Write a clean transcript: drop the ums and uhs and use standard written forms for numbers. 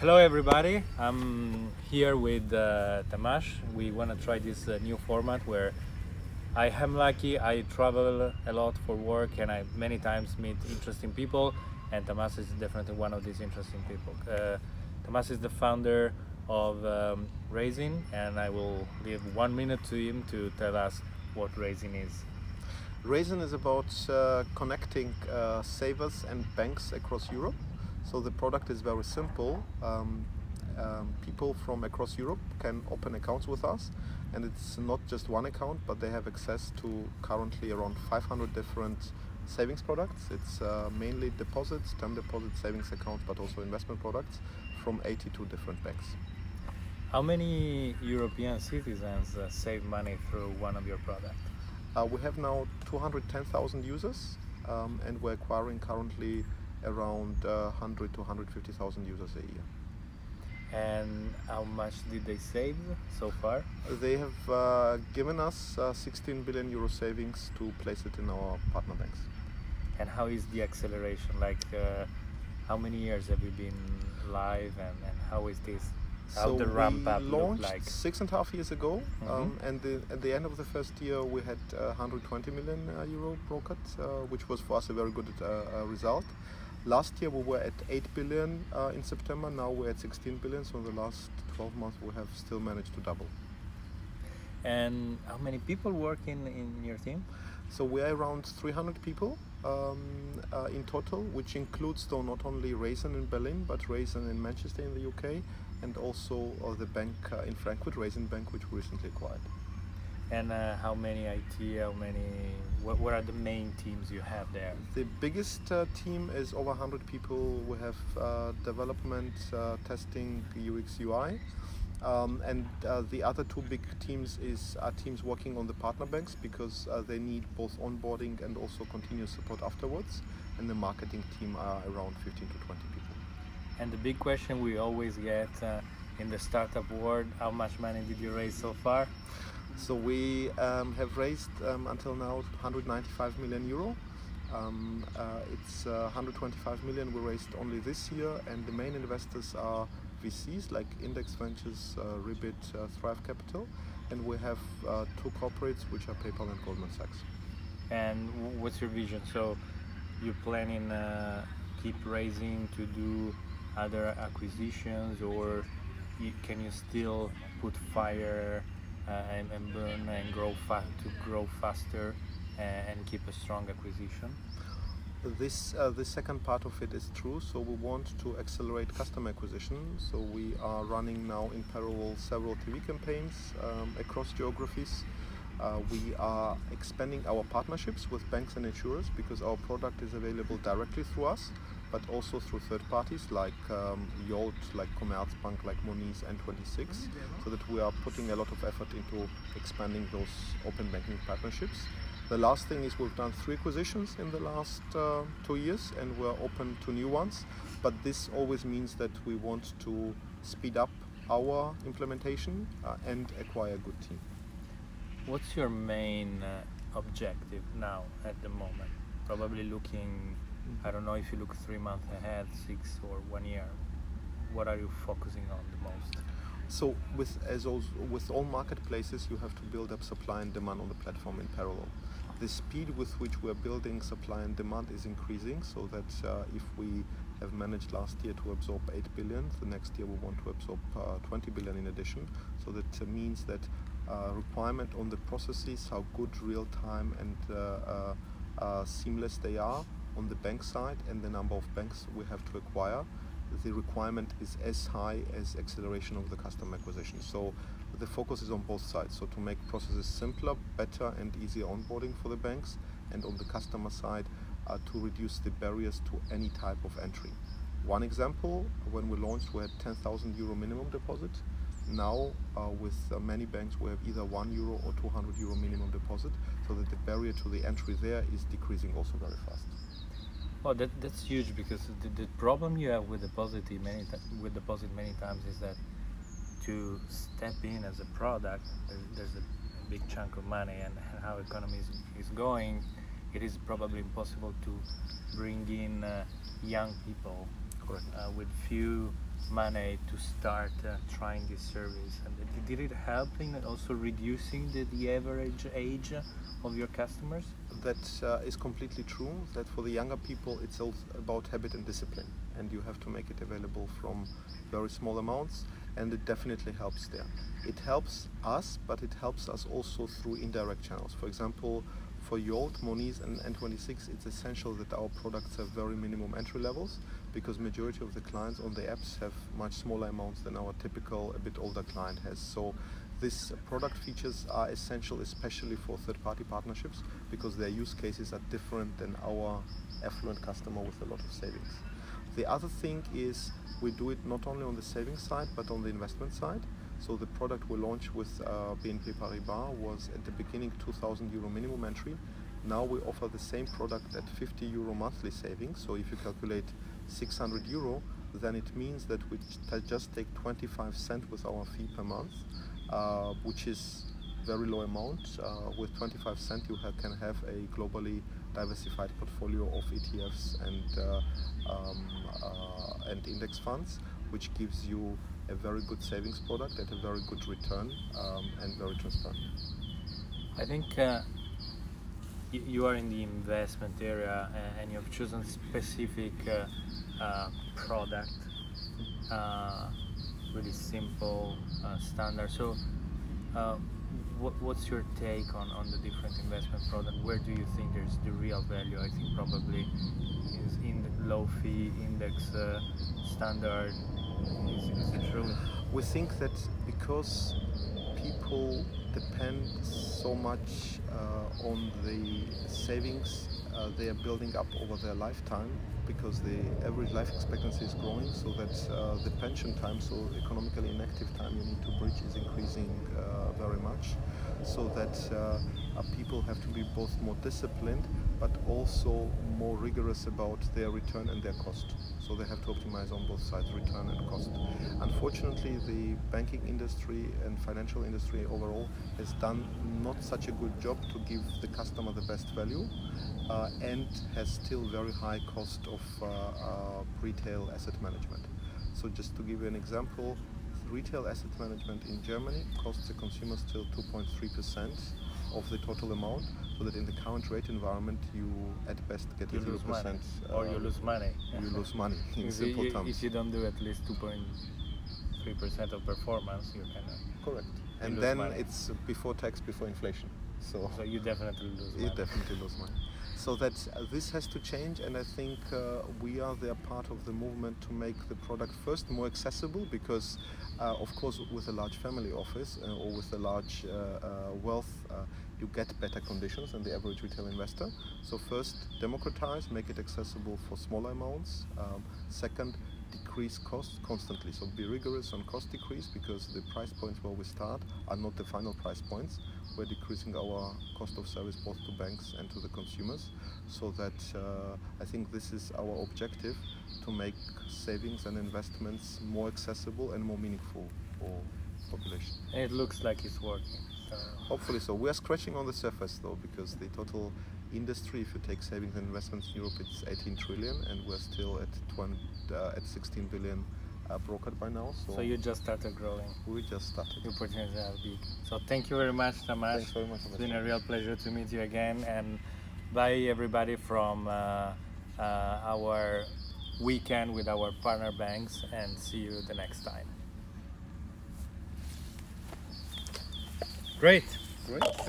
Hello everybody, I'm here with Tamaz. We want to try this new format where I am lucky, I travel a lot for work and I many times meet interesting people, and Tamaz is definitely one of these interesting people. Tamaz is the founder of Raisin, and I will leave 1 minute to him to tell us what Raisin is. Raisin is about connecting savers and banks across Europe. So the product is very simple. People from across Europe can open accounts with us, and it's not just one account, but they have access to currently around 500 different savings products. It's mainly deposits, term deposits, savings accounts, but also investment products from 82 different banks. How many European citizens save money through one of your products? We have now 210,000 users, and we're acquiring currently around 100 to 150,000 users a year. And how much did they save so far? They have given us 16 billion euro savings to place it in our partner banks. And how is the acceleration? How many years have you been live, and how is this? How So the ramp up we look launched like? 6.5 years ago, Mhm. and at the end of the first year we had 120 million euro brokered, which was for us a very good result. Last year we were at 8 billion in September, now we're at 16 billion, so in the last 12 months we have still managed to double. And how many people work in your team? So we are around 300 people in total, which includes though not only Raisin in Berlin, but Raisin in Manchester in the UK, and also the bank in Frankfurt, Raisin Bank, which we recently acquired. And how many IT? What are the main teams you have there? The biggest team is over 100 people. We have development, testing, UX, UI. And the other two big teams are teams working on the partner banks, because they need both onboarding and also continuous support afterwards. And the marketing team are around 15 to 20 people. And the big question we always get in the startup world: how much money did you raise so far? So we have raised until now 195 million euro. It's 125 million we raised only this year, and the main investors are VCs like Index Ventures, Ribbit, Thrive Capital, and we have two corporates, which are PayPal and Goldman Sachs. And what's your vision? So you're planning keep raising to do other acquisitions, or can you still put fire and burn and to grow faster and keep a strong acquisition? The second part of it is true. So we want to accelerate customer acquisition. So we are running now in parallel several TV campaigns across geographies. We are expanding our partnerships with banks and insurers, because our product is available directly through us, but also through third parties like Yolt, like Commerzbank, like Moniz and 26, so that we are putting a lot of effort into expanding those open banking partnerships. The last thing is we've done 3 acquisitions in the last 2 years, and we're open to new ones, but this always means that we want to speed up our implementation and acquire a good team. What's your main objective now at the moment? Probably looking, I don't know if you look 3 months ahead, 6 or 1 year. What are you focusing on the most? So with all marketplaces, you have to build up supply and demand on the platform in parallel. The speed with which we're building supply and demand is increasing, so that if we have managed last year to absorb 8 billion, the next year we want to absorb 20 billion in addition. So that means that requirement on the processes, how good, real time and seamless they are on the bank side, and the number of banks we have to acquire, the requirement is as high as acceleration of the customer acquisition. So the focus is on both sides. So to make processes simpler, better and easier onboarding for the banks, and on the customer side to reduce the barriers to any type of entry. One example, when we launched we had 10,000 euro minimum deposit. Now with many banks we have either 1 euro or 200 euro minimum deposit, so that the barrier to the entry there is decreasing also very fast. Well, that's huge, because the problem you have with deposit many times is that to step in as a product, there's a big chunk of money, and how economy is going, it is probably impossible to bring in young people Correct. With few money to start trying this service? And did it help in also reducing the average age of your customers? That is completely true, that for the younger people it's also about habit and discipline, and you have to make it available from very small amounts, and it definitely helps there. It helps us, but it helps us also through indirect channels. For example, for Yolt, Moniz and N26, it's essential that our products have very minimum entry levels, because majority of the clients on the apps have much smaller amounts than our typical, a bit older client has. So these product features are essential, especially for third-party partnerships, because their use cases are different than our affluent customer with a lot of savings. The other thing is we do it not only on the savings side, but on the investment side. So the product we launched with BNP Paribas was at the beginning €2,000 minimum entry. Now we offer the same product at €50 monthly savings. So if you calculate €600, then it means that we just take 25 cents with our fee per month, which is very low amount. With 25 cents you can have a globally diversified portfolio of ETFs and index funds, which gives you a very good savings product at a very good return, and very transparent. I think you are in the investment area, and you have chosen specific product, really simple, standard. So what's your take on the different investment product? Where do you think there's the real value? I think probably is in the low fee index standard. Is it true? We think that because people depend so much on the savings they are building up over their lifetime, because the average life expectancy is growing, so that the pension time, so economically inactive time you need to bridge, is increasing very much, so that people have to be both more disciplined but also more rigorous about their return and their cost. So they have to optimize on both sides, return and cost. Unfortunately, the banking industry and financial industry overall has done not such a good job to give the customer the best value, and has still very high cost of retail asset management. So just to give you an example, retail asset management in Germany costs the consumer still 2.3% of the total amount, so that in the current rate environment you at best get a 0%. Or you lose money. You lose money, in simple terms. If you don't do at least 2.3% of performance, you can. Correct. And then money. It's before tax, before inflation. So you definitely lose money. You definitely lose money. So that this has to change, and I think we are there part of the movement to make the product first more accessible, because of course with a large family office or with a large wealth you get better conditions than the average retail investor. So first, democratize, make it accessible for smaller amounts. Second, decrease costs constantly, so be rigorous on cost decrease, because the price points where we start are not the final price points. We're decreasing our cost of service both to banks and to the consumers, so that I think this is our objective, to make savings and investments more accessible and more meaningful for population. And it looks like it's working. Hopefully so. We are scratching on the surface though, because the total industry, if you take savings and investments in Europe, it's 18 trillion, and we're still at 16 billion brokered by now. So you just started growing. We just started. The opportunities are big. So thank you very much, Tamaz. Thanks very much. It's been a real pleasure to meet you again, and bye everybody from our weekend with our partner banks, and see you the next time. Great. Great, thanks.